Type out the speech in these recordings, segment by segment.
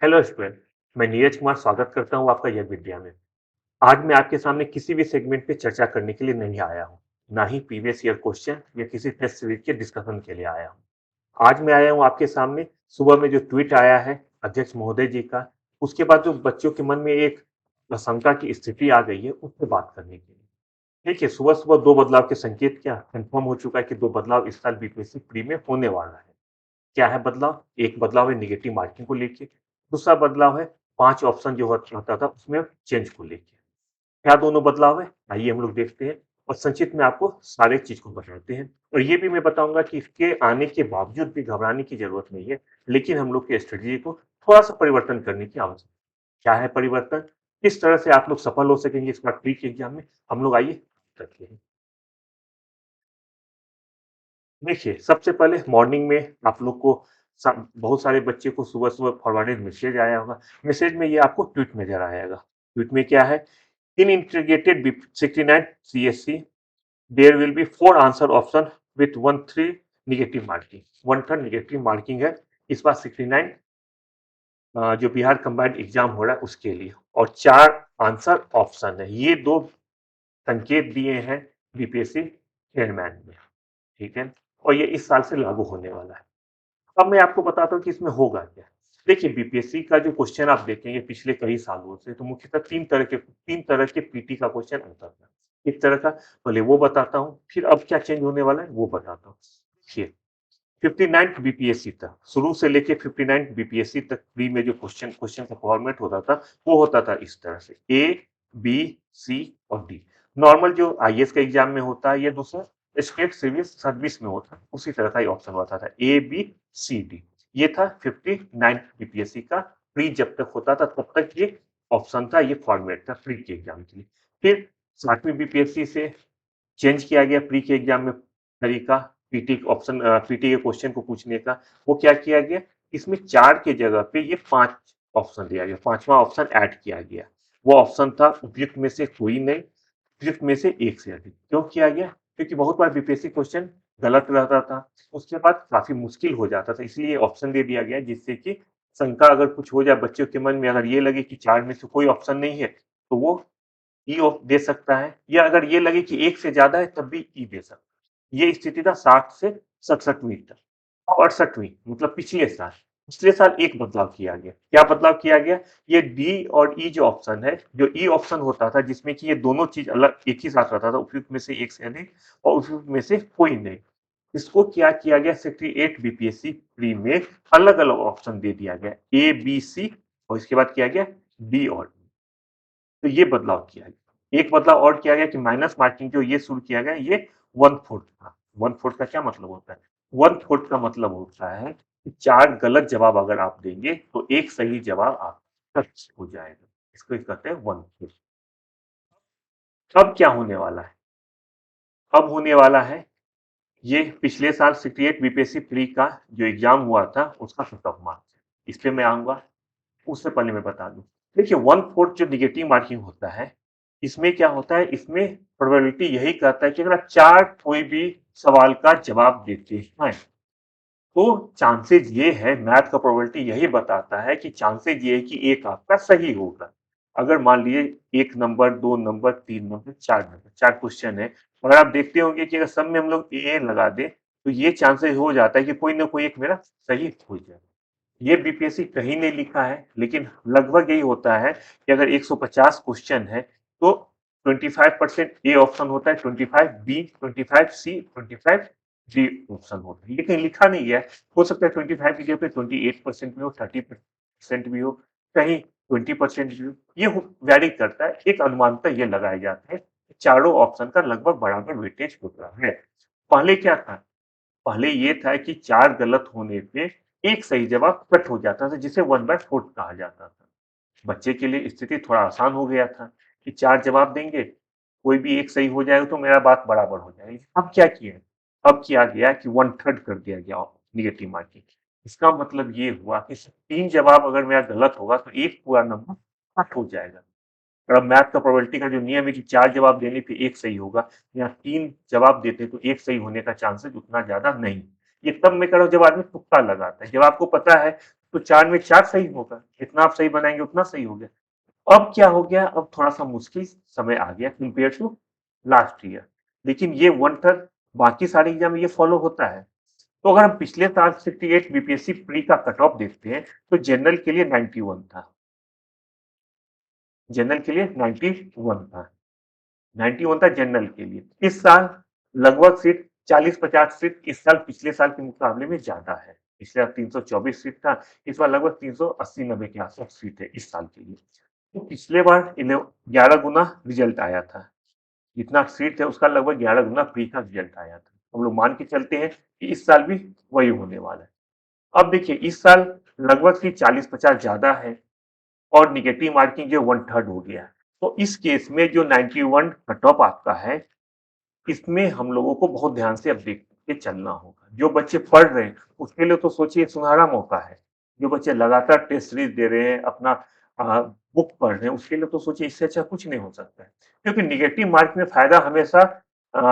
Hello student. मैं नीरज कुमार स्वागत करता हूँ आपका यह विद्या में। आज मैं आपके सामने किसी भी सेगमेंट पे चर्चा करने के लिए नहीं आया हूँ, ना ही प्रीवियस ईयर क्वेश्चन या किसी टेस्ट सीरीज के डिस्कशन के लिए आया हूँ। आज मैं आया हूँ आपके सामने सुबह में जो ट्वीट आया है अध्यक्ष महोदय जी का, उसके बाद जो बच्चों के मन में एक आशंका की स्थिति आ गई है, उस पर बात करने के लिए। देखिए, सुबह सुबह दो बदलाव के संकेत क्या कंफर्म हो चुका है कि दो बदलाव इस साल बीपीएससी प्री में होने वाला है। क्या है बदलाव? एक बदलाव है नेगेटिव मार्किंग को लेके, दूसरा बदलाव है 5 ऑप्शन जो होता था उसमें चेंज को लेके। क्या दोनों बदलाव है? आइए हम लोग देखते हैं और संक्षिप्त में आपको सारे चीज़ को बताते हैं। और ये भी मैं बताऊँगा कि इसके आने के बावजूद भी घबराने की ज़रूरत नहीं है, लेकिन हम लोग की स्ट्रेटजी को थोड़ा-सा परिवर्तन करने की आवश्यकता है। क्या है परिवर्तन? किस तरह से आप लोग सफल हो सकेंगे इस बार प्री के एग्ज़ाम में? हम लोग आइए करते हैं। देखिए, सबसे पहले मॉर्निंग में आप लोग को बहुत सारे बच्चे को सुबह-सुबह फॉरवर्डेड मैसेज आया होगा। मैसेज में ये आपको ट्वीट नज़र आएगा। ट्वीट में क्या है? In integrated B 69 CSC, there will be 4 answer option with 1/3 negative marking. 1/3 negative marking है इस बार 69 जो बिहार कंबाइंड एग्जाम हो रहा है उसके लिए, और 4 आंसर ऑप्शन है। ये 2 संकेत दिए हैं बीपीएससी चेयरमैन ने, ठीक है? और ये इस साल से लागू होने वाला है। अब मैं आपको बताता हूँ कि इसमें होगा क्या। देखिए, बीपीएससी का जो क्वेश्चन आप देखेंगे पिछले कई सालों से, तो मुख्यतः 3 तरह के पीटी का क्वेश्चन आता था। एक तरह का पहले वो बताता हूँ, फिर अब क्या चेंज होने वाला है वो बताता हूँ। देखिए, 59th बीपीएससी तक, शुरू से लेके 59th बीपीएससी तक प्री में जो क्वेश्चन का फॉर्मेट होता था, वो होता था इस तरह से ए, बी, सी और डी। नॉर्मल जो आईएएस का एग्जाम में होता है या दूसरा स्टेट सिविल सर्विस में होता है, उसी तरह का ही ऑप्शन होता था ए, बी, सी, डी। ये था 59th बीपीएससी का प्री जब तक होता था तब तक ये ऑप्शन था, ये फॉर्मेट था प्री के एग्जाम के लिए। फिर 60वीं बीपीएससी से चेंज किया गया प्री के एग्जाम में तरीका, पीटी के क्वेश्चन को पूछने का। वो क्या किया गया, इसमें 4 की जगह पे ये 5 ऑप्शन दिया गया, पांचवा ऑप्शन ऐड किया गया। वो ऑप्शन था उपयुक्त में से कोई नहीं, उपयुक्त में से एक से अधिक। क्यों किया गया? क्योंकि बहुत बार बीपीएससी क्वेश्चन गलत रहता था, उसके बाद काफी मुश्किल हो जाता था, इसलिए ऑप्शन दे दिया गया जिससे कि शंका अगर कुछ हो जाए बच्चों के मन में, अगर ये लगे कि 4 में से कोई ऑप्शन नहीं है, तो वो ई ऑफ दे सकता है, या अगर ये लगे कि एक से ज्यादा है तब भी ई दे सकता है। ये स्थिति था 60 से 67वीं तक। अब 68वीं मतलब पिछले साल एक बदलाव किया गया। क्या बदलाव किया गया? ये डी और ई जो ऑप्शन है, जो ई ऑप्शन होता था जिसमें कि ये दोनों चीज अलग एक ही साथ रहता था, उपयुक्त में से एक से अधिक और उपयुक्त में से कोई नहीं, इसको क्या किया गया 68 बीपीएससी प्री में अलग अलग ऑप्शन दे दिया गया, ए, बी, सी, और इसके बाद किया गया डी और ई। तो ये बदलाव किया गया। एक बदलाव और किया गया कि माइनस मार्किंग जो ये शुरू किया गया, ये 1/4 था। 1/4 का क्या मतलब होता है? 1/4 का मतलब होता है कि 4 गलत जवाब अगर आप देंगे तो एक सही जवाब आपका सच हो जाएगा। इसको कहते हैं 1/4। अब क्या होने वाला है? अब होने वाला है ये पिछले साल 68 बीपीएससी प्री का जो एग्जाम हुआ था उसका कट ऑफ मार्क्स है। इस पे मैं आऊंगा, उससे पहले मैं बता दूं। देखिए, 1/4 जो नेगेटिव मार्किंग होता है, इसमें क्या होता है, इसमें प्रोबेबिलिटी यही कहता है कि अगर आप 4 कोई भी सवाल का जवाब देते हैं तो चांसेज ये है, मैथ का प्रोबेबिलिटी यही बताता है कि चांसेज ये है कि एक आपका सही होगा। अगर मान लीजिए 1 number, 2 number, 3 number, 4 number, 4 question है, अगर आप देखते होंगे कि अगर सब में हम लोग ए लगा दें तो ये चांसेस हो जाता है कि कोई ना कोई एक मेरा सही हो जाए। ये बीपीएससी कहीं नहीं लिखा है, लेकिन लगभग यही होता है कि अगर 150 क्वेश्चन है तो 25% ए ऑप्शन होता है, 25 बी, 25 सी, 25 डी ऑप्शन होता है। ये कहीं लिखा नहीं है। हो सकता है 25 की जगह पे 28% भी हो, 30% भी हो, कहीं 20% भी हो। ये वैरी करता है, एक अनुमानता ये लगाया जाता है। चारों ऑप्शन का लगभग बराबर वेटेज होता है। पहले क्या था? पहले ये था कि 4 गलत होने पे एक सही जवाब कट हो जाता था, जिसे 1/4 कहा जाता था। बच्चे के लिए स्थिति थोड़ा आसान हो गया था कि 4 जवाब देंगे, कोई भी एक सही हो जाएगा तो मेरा बात बराबर हो जाएगी। अब क्या किया? अब किया गया कि 1/3 कर दिया गया नेगेटिव मार्किंग। इसका मतलब ये हुआ कि 3 जवाब अगर मेरा गलत होगा तो एक पूरा नंबर कट हो जाएगा। और अब मैथ का प्रोबेबिलिटी का जो नियम है कि 4 जवाब देने पे एक सही होगा, यहाँ 3 जवाब देते तो एक सही होने का चांसेस उतना ज्यादा नहीं। ये तब मैं कह रहा हूँ जब आदमी तुक्का लगाता है। जब आपको पता है तो 4 में 4 सही होगा, जितना आप सही बनाएँगे उतना सही हो गया। अब क्या हो गया, अब थोड़ा-सा मुश्किल समय आ गया कंपेयर टू लास्ट ईयर, लेकिन ये वन थर्ड बाकी सारे एग्ज़ाम में ये फॉलो होता है। तो अगर हम पिछले साल 68 बीपीएससी प्री का कट ऑफ देखते हैं, तो जनरल के लिए 91 था। जनरल के लिए 91 था। 91 था जनरल के लिए। इस साल लगभग सीट 40-50 सीट इस साल पिछले साल के मुकाबले में ज़्यादा है। पिछले साल 324 सीट था, इस बार लगभग 380-90 के आस-पास सीट है इस साल के लिए। तो पिछले बार 11 गुना रिजल्ट आया था। जितना सीट है उसका लगभग 11 गुना प्री का रिजल्ट आया था। हम लोग मान के चलते हैं कि इस साल भी वही होने वाला है। अब देखिए इस साल लगभग सीट 40-50 ज़्यादा है और नेगेटिव मार्किंग जो 1/3 हो गया। तो इस केस में जो 91 कट ऑफ आपका है, इसमें हम लोगों को बहुत ध्यान से अब देख के चलना होगा। जो बच्चे पढ़ रहे हैं, उसके लिए तो सोचिए सुनहरा मौका है। जो बच्चे लगातार टेस्ट सीरीज़ दे रहे हैं, अपना बुक पढ़ रहे हैं, उसके लिए तो सोचिए इससे अच्छा कुछ नहीं हो सकता है। क्योंकि नेगेटिव मार्क में फ़ायदा हमेशा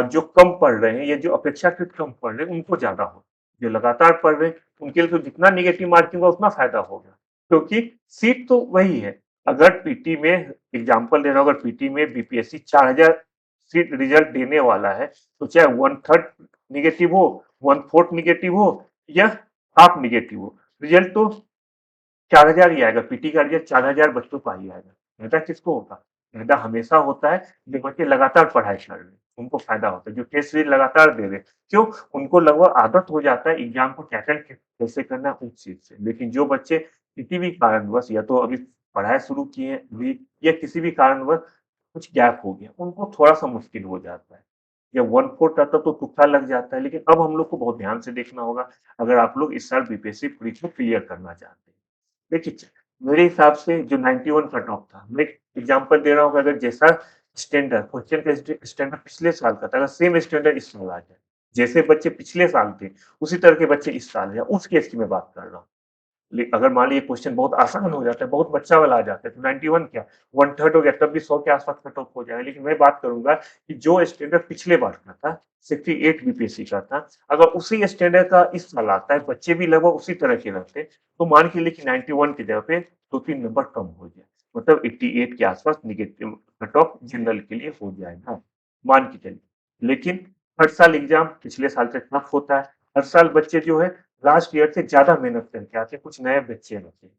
जो कम पढ़ रहे हैं या जो अपेक्षाकृत कम पढ़ रहे हैं, उनको ज़्यादा हो। जो लगातार पढ़ रहे हैं, उनके लिए तो जितना नेगेटिव मार्किंग होगा उतना फ़ायदा होगा। क्योंकि सीट तो वही है। अगर पीटी में एग्ज़ाम्पल दे रहा हूँ, अगर पीटी में बीपीएससी 4000 सीट रिजल्ट देने वाला है, तो चाहे 1/3 नेगेटिव हो, 1/4 नेगेटिव हो या हाफ नेगेटिव हो, रिजल्ट तो 4000 ही आएगा। पीटी का रिजल्ट 4000 बच्चों का ही आएगा। फायदा किसको होगा? फायदा हमेशा होता है जो बच्चे लगातार पढ़ाई कर रहे हैं, उनको फायदा होता है। जो टेस्ट सीरीज लगातार दे रहे हैं, क्यों? उनको लगभग आदत हो जाता है एग्जाम को टैकल कैसे करना है उस चीज से। लेकिन जो बच्चे किसी भी कारणवश या तो अभी पढ़ाई शुरू किए हैं अभी या किसी भी कारणवश कुछ गैप हो गया, उनको थोड़ा-सा मुश्किल हो जाता है। या 1/4 आता तो तुक्का लग जाता है, लेकिन अब हम लोग को बहुत ध्यान से देखना होगा, अगर आप लोग इस साल बीपीएससी परीक्षा क्लियर करना चाहते हैं। देखिए, मेरे हिसाब से जो 91 कट ऑफ था, मैं एक एग्जांपल दे रहा हूँ कि अगर जैसा स्टैंडर्ड क्वेश्चन का स्टैंडर्ड पिछले साल का था, अगर सेम स्टैंडर्ड इस साल आ जाए, जैसे बच्चे पिछले साल थे, उसी तरह के बच्चे इस साल हैं, उस केस की मैं बात कर रहा हूँ। अगर मान लीजिए क्वेश्चन बहुत आसान हो जाता है, बहुत बच्चा वाला आ जाता है, तो 91 क्या 1/3 हो गया, तब भी 100 के आसपास कट ऑफ हो जाएगा। लेकिन मैं बात करूंगा कि जो स्टैंडर्ड पिछले बार का था, 68 बीपीएससी का था, अगर उसी स्टैंडर्ड का इस साल आता है, बच्चे भी लगभग उसी तरह के रहते हैं, तो मान के लिए कि 91 की जगह पे 2-3 नंबर कम हो जाए, मतलब 88 के आसपास निगेटिव कट ऑफ जनरल के लिए हो जाएगा, मान के चलिए। लेकिन हर साल एग्जाम पिछले साल से टफ होता है, हर साल बच्चे जो है लास्ट ईयर से ज़्यादा मेहनत करके आते हैं, कुछ नए बच्चे रहते हैं।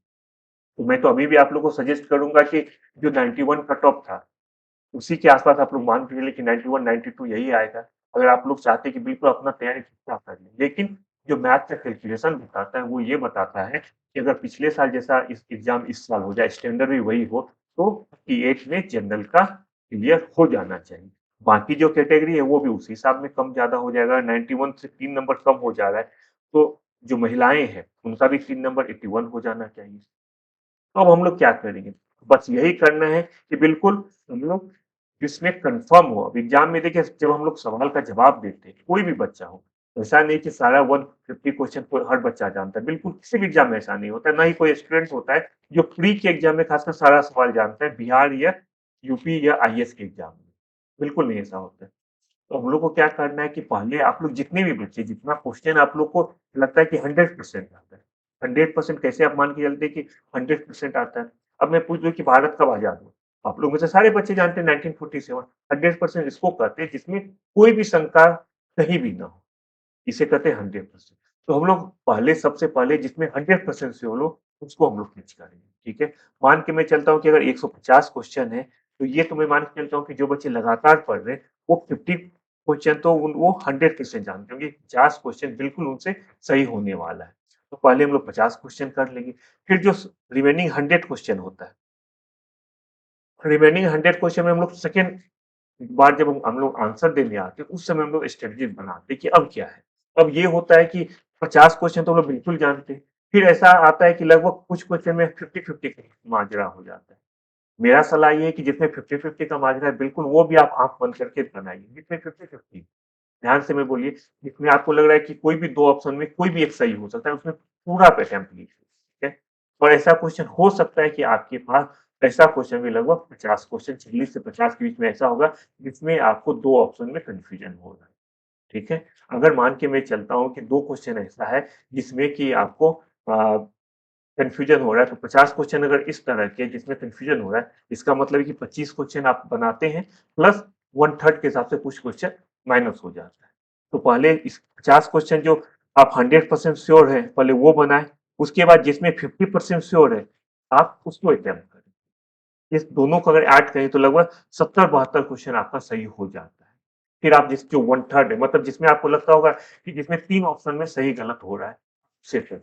तो मैं तो अभी भी आप लोगों को सजेस्ट करूँगा कि जो 91 कट ऑफ था, उसी के आस-पास आप लोग मान के चलिए कि 91, 92 यही आएगा। अगर आप लोग चाहते हैं कि बिल्कुल अपना तैयारी ठीक-ठाक कर लें। लेकिन जो मैथ का कैलकुलेशन बताता है, वो ये बताता है कि अगर पिछले साल जैसा इस एग्ज़ाम इस साल हो जाए, स्टैंडर्ड भी वही हो, तो पीएच में जनरल का क्लियर हो जाना चाहिए। बाकी जो कैटेगरी है, वो भी उसी हिसाब में कम-ज़्यादा हो जाएगा। 91 से 3 नंबर कम हो जा रहा है, तो जो महिलाएँ हैं, उनका भी 3 नंबर 81 हो जाना चाहिए। तो अब हम लोग क्या करेंगे? बस यही करना है कि बिल्कुल हम लोग जिसमें कन्फर्म हो। अब एग्ज़ाम में देखिए जब हम लोग सवाल का जवाब देते हैं, कोई भी बच्चा हो, ऐसा नहीं कि सारा 150 क्वेश्चन को हर बच्चा जानता है। बिल्कुल किसी भी एग्ज़ाम में ऐसा नहीं होता है, ना ही कोई स्टूडेंट होता है जो प्री के एग्ज़ाम में खासकर सारा सवाल जानता है, बिहार या यूपी या आईएएस के एग्ज़ाम में। बिल्कुल नहीं ऐसा होता है। तो हम लोग को क्या करना है कि पहले आप लोग जितने भी बच्चे जितना क्वेश्चन आप लोग को लगता है कि 100% आता है। 100% कैसे आप मान के चलते हैं कि 100% आता है। अब मैं पूछ दूँ कि भारत कब आज़ाद हुआ? आप लोग में से सारे बच्चे जानते हैं 1947 100% इसको कहते हैं जिसमें कोई भी शंका कहीं भी ना हो। इसे कहते हैं 100%। तो हम लोग पहले सबसे पहले जिसमें 100% से हो लोग उसको हम लोग फिक्स करेंगे, ठीक है? मान के मैं चलता हूँ कि अगर 150 क्वेश्चन है, तो ये तो मैं मान के चलता हूँ कि जो बच्चे लगातार पढ़ रहे हैं, वो 50 क्वेश्चन तो वो 100% जानते होंगे, 50 क्वेश्चन बिल्कुल उनसे सही होने वाला है। तो पहले हम लोग 50 क्वेश्चन कर लेंगे, फिर जो रिमेनिंग 100 क्वेश्चन होता है, रिमेनिंग 100 क्वेश्चन में हम लोग सेकंड बार जब हम लोग आंसर देने आते हैं, उस समय हम लोग स्ट्रेटजी बनाते हैं कि अब क्या है? अब ये होता है कि 50 क्वेश्चन तो हम लोग बिल्कुल जानते हैं। फिर ऐसा आता है कि लगभग कुछ क्वेश्चन में 50-50 का माजरा हो जाता है। मेरा सलाह ये है कि जिसमें 50-50 का माजरा है, बिल्कुल वो भी आप आँख बंद करके बनाइए। जिसमें 50-50 ध्यान से मैं बोलिए, जिसमें आपको लग रहा है कि कोई भी 2 ऑप्शन में कोई भी एक सही हो सकता है, उसमें पूरा आप अटेम्प्ट लीजिए, ठीक है? और ऐसा क्वेश्चन हो सकता है कि आपके पास ऐसा क्वेश्चन भी लगभग 50 क्वेश्चन 40 से 50 के बीच में ऐसा होगा, जिसमें आपको 2 ऑप्शन में कन्फ्यूजन हो रहा है, ठीक है? अगर मान के मैं चलता हूँ कि 2 क्वेश्चन ऐसा है, जिसमें कि आपको अ कन्फ्यूजन हो रहा है तो 50 क्वेश्चन अगर इस तरह के जिसमें कन्फ्यूजन हो रहा है, इसका मतलब है कि 25 क्वेश्चन आप बनाते हैं प्लस 1/3 के हिसाब से कुछ क्वेश्चन माइनस हो जाता है। तो पहले इस 50 क्वेश्चन जो आप 100% श्योर है, पहले वो बनाएँ, उसके बाद जिसमें 50% श्योर है, आप उसको अटेम्प्ट करें। इस दोनों को अगर ऐड करें तो लगभग 70-72 क्वेश्चन आपका सही हो जाता है। फिर आप जिस जो 1/3 है मतलब जिसमें आपको लगता होगा कि जिसमें 3 ऑप्शन में सही गलत हो रहा है, उसे फिर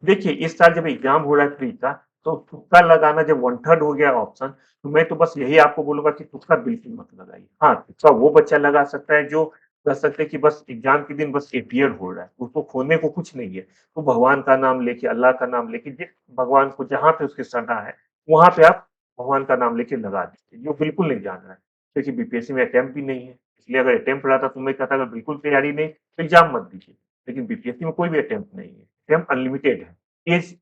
देखिए, इस साल जब एग्ज़ाम हो रहा है प्री का, तो तुक्का लगाना जब 1/3 हो गया ऑप्शन, तो मैं तो बस यही आपको बोलूँगा कि तुक्का बिल्कुल मत लगाइए। हाँ, तुक्का वो बच्चा लगा सकता है जो कह सकते हैं कि बस एग्ज़ाम के दिन बस अपीयर हो रहा है, उसको खोने को कुछ नहीं है। तो भगवान का नाम लेके, अल्लाह का नाम लेके, जिस भगवान को जहाँ पे उसकी श्रद्धा है, वहाँ पे आप भगवान का नाम लेके लगा दीजिए, जो बिल्कुल नहीं जान रहा है। क्योंकि बीपीएससी में अटेम्प्ट भी नहीं है, इसलिए अगर अटेम्प्ट रहता तो मैं कहता अगर बिल्कुल तैयारी नहीं, तो एग्ज़ाम मत दीजिए। लेकिन बीपीएससी में कोई भी अटेम्प्ट नहीं है, अटेम्प्ट अनलिमिटेड है। एज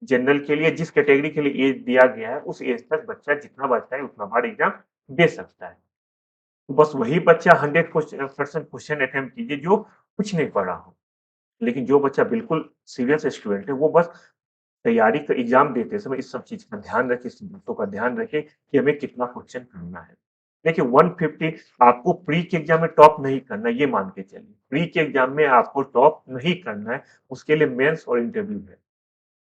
जनरल के लिए जिस कैटेगरी के लिए एज दिया गया है, उस एज तक बच्चा जितना बार चाहे उतना बार एग्ज़ाम दे सकता है। तो बस वही बच्चा 100% क्वेश्चन अटेम्प्ट कीजिए जो कुछ नहीं पढ़ा हो। लेकिन जो बच्चा बिल्कुल सीरियस स्टूडेंट है, वो बस तैयारी का एग्ज़ाम देते समय इस सब चीज़ का ध्यान रखें, इस बातों का ध्यान रखें कि हमें कितना क्वेश्चन करना है। देखिए 150 आपको प्री के एग्ज़ाम में टॉप नहीं करना है, ये मान के चलिए। प्री के एग्ज़ाम में आपको टॉप नहीं करना है, उसके लिए मेंस और इंटरव्यू है।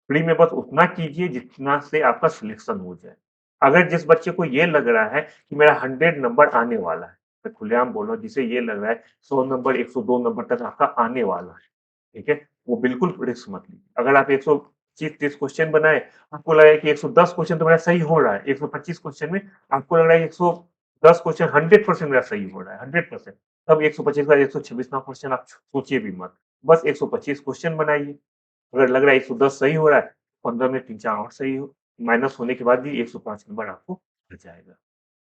फ्री में बस उतना कीजिए जितना से आपका सिलेक्शन हो जाए। अगर जिस बच्चे को ये लग रहा है कि मेरा 100 नंबर आने वाला है, मैं खुलेआम बोल रहा हूँ जिसे ये लग रहा है 100 नंबर 102 नंबर तक आपका आने वाला है, ठीक है? वो बिल्कुल रिस्क मत लीजिए। अगर आप 125-30 क्वेश्चन बनाए, आपको लगा है कि 110 क्वेश्चन तो मेरा सही हो रहा है, 125 क्वेश्चन में आपको लग रहा है 110 क्वेश्चन 100% मेरा सही हो रहा है, 100%, तब 125 का 126वां क्वेश्चन आप सोचिए भी मत। बस 125 क्वेश्चन बनाइए। अगर लग रहा है 110 सही हो रहा है, 15 में 3-4 और सही हो, माइनस होने के बाद भी 105 नंबर आपको मिल जाएगा,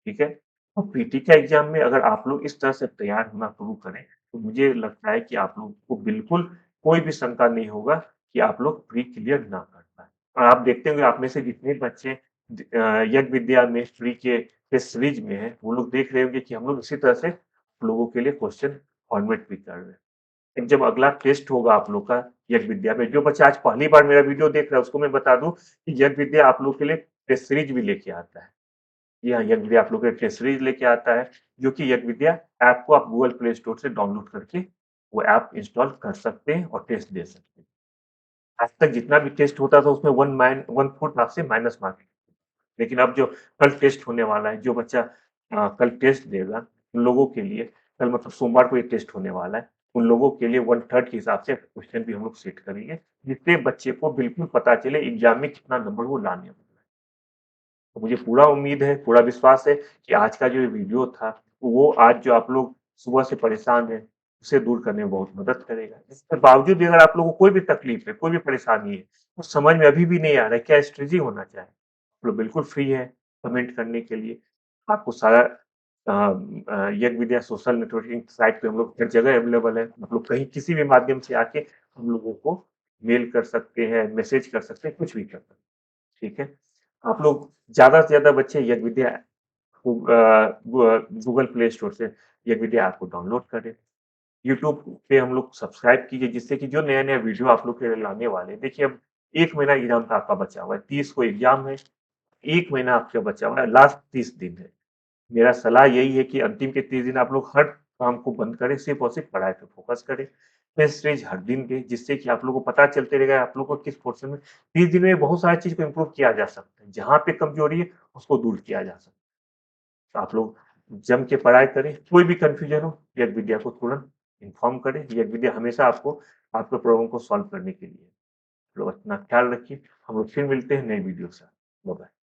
ठीक है? तो पीटी का एग्ज़ाम में अगर आप लोग इस तरह से तैयार होना शुरू करें, तो मुझे लगता है कि आप लोगों को बिल्कुल कोई भी शंका नहीं होगा कि आप लोग प्री क्लियर ना कर पाएँ। और आप देखते होंगे आप में से जितने बच्चे यज्ञ विद्या में प्री के टेस्ट सीरीज़ में हैं, वो लोग देख रहे होंगे कि हम लोग इसी तरह से लोगों के लिए क्वेश्चन फॉर्मेट भी कर रहे हैं। जब अगला टेस्ट होगा आप लोग का यज्ञ विद्या में, जो बच्चा आज पहली बार मेरा वीडियो देख रहा है उसको मैं बता दूं कि यज्ञ विद्या आप लोग के लिए टेस्ट सीरीज भी लेके आता है। जी हाँ, यज्ञ विद्या आप लोग के लिए टेस्ट सीरीज लेके आता है, जो कि यज्ञ विद्या ऐप को आप गूगल प्ले स्टोर से डाउनलोड करके वो ऐप इंस्टॉल कर सकते हैं और टेस्ट दे सकते हैं। आज तक जितना भी टेस्ट होता था उसमें 1/4 मार्क्स से माइनस मार्क, लेकिन अब जो कल टेस्ट होने वाला है, जो बच्चा कल टेस्ट देगा, उन लोगों के लिए कल मतलब सोमवार को ये टेस्ट होने वाला है, उन लोगों के लिए 1/3 के हिसाब से क्वेश्चन भी हम लोग सेट करेंगे, जिससे बच्चे को बिल्कुल पता चले एग्ज़ाम में कितना नंबर वो लाने वाला है। तो मुझे पूरा उम्मीद है, पूरा विश्वास है कि आज का जो ये वीडियो था, वो आज जो आप लोग सुबह से परेशान हैं, उसे दूर करने में बहुत मदद करेगा। इसके बावजूद भी अगर आप लोगों को कोई भी तकलीफ है, कोई भी परेशानी है, कुछ समझ में अभी भी नहीं आ रहा है, क्या स्ट्रेटजी होना चाहिए? आप लोग बिल्कुल फ्री हैं कमेंट करने के लिए। आपको सारा यज्ञ विद्या सोशल नेटवर्किंग साइट पे हम लोग हर जगह अवेलेबल है। आप लोग कहीं किसी भी माध्यम से आके हम लोगों को मेल कर सकते हैं, मैसेज कर सकते हैं, कुछ भी कर सकते हैं, ठीक है? आप लोग ज़्यादा से ज़्यादा बच्चे यज्ञ विद्या को गूगल प्ले स्टोर से यज्ञ विद्या ऐप को डाउनलोड करें। यूट्यूब पे हम लोग सब्सक्राइब कीजिए जिससे कि जो नया-नया वीडियो आप लोग के लिए लाने वाले हैं, देखिए अब 1 महीना एग्ज़ाम का आपका बचा हुआ है, 30 को एग्ज़ाम है, 1 महीना आपका बचा हुआ है, लास्ट 30 दिन है। मेरा सलाह यही है कि अंतिम के 30 दिन आप लोग हर काम को बंद करें, सिर्फ़ और सिर्फ़ पढ़ाई पे फ़ोकस करें। टेस्ट सीरीज़ हर दिन दें, जिससे कि आप लोगों को पता चलते रहेगा आप लोगों को किस पोर्शन में 30 दिन में बहुत सारी चीज़ को इम्प्रूव किया जा सकता है। जहाँ पे कमज़ोरी है, उसको दूर किया जा सकता है। तो आप लोग जम के पढ़ाई करें, कोई भी कन्फ्यूज़न हो, यज्ञ विद्या को तुरंत इन्फॉर्म करें। यज्ञ विद्या हमेशा आपको आपके प्रॉब्लम को सॉल्व करने के लिए है। आप लोग अपना ख़्याल रखिए, हम लोग फिर मिलते हैं नई वीडियो के साथ। बाय-बाय।